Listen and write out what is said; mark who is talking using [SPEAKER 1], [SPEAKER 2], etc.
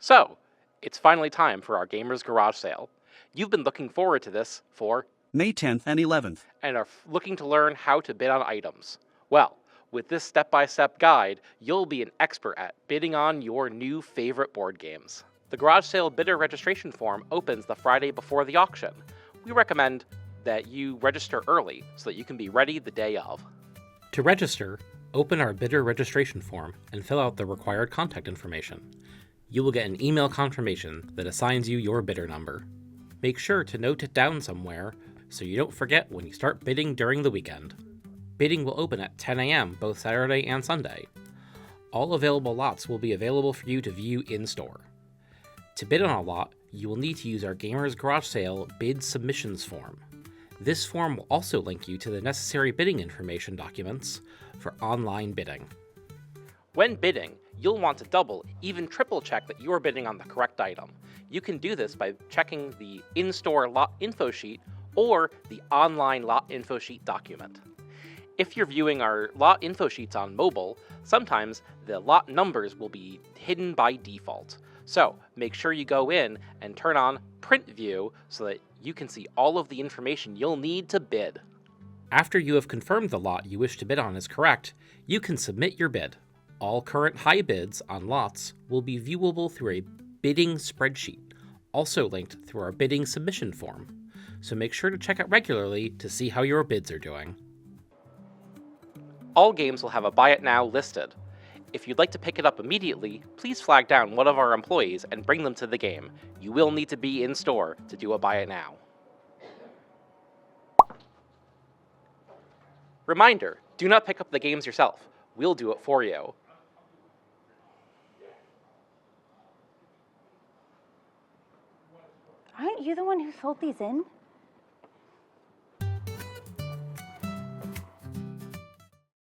[SPEAKER 1] So, it's finally time for our Gamers Garage sale. You've been looking forward to this for
[SPEAKER 2] May 10th and 11th.
[SPEAKER 1] and are looking to learn how to bid on items. Well, with this step-by-step guide, you'll be an expert at bidding on your new favorite board games. The garage sale bidder registration form opens the Friday before the auction. We recommend that you register early so that you can be ready the day of. To register, open our bidder registration form and fill out the required contact information. You will get an email confirmation that assigns you your bidder number. Make sure to note it down somewhere so you don't forget when you start bidding during the weekend. Bidding will open at 10 a.m. both Saturday and Sunday. All available lots will be available for you to view in-store. To bid on a lot, you will need to use our Gamers Garage Sale bid submissions form. This form will also link you to the necessary bidding information documents for online bidding. When bidding, you'll want to double, even triple check that you are bidding on the correct item. You can do this by checking the in-store lot info sheet or the online lot info sheet document. If you're viewing our lot info sheets on mobile, sometimes the lot numbers will be hidden by default. So make sure you go in and turn on Print View so that you can see all of the information you'll need to bid. After you have confirmed the lot you wish to bid on is correct, you can submit your bid. All current high bids on lots will be viewable through a bidding spreadsheet, also linked through our bidding submission form. So make sure to check it regularly to see how your bids are doing. All games will have a Buy It Now listed. If you'd like to pick it up immediately, please flag down one of our employees and bring them to the game. You will need to be in store to do a Buy It Now. Reminder, do not pick up the games yourself. We'll do it for you.
[SPEAKER 3] Aren't you the one who sold these in?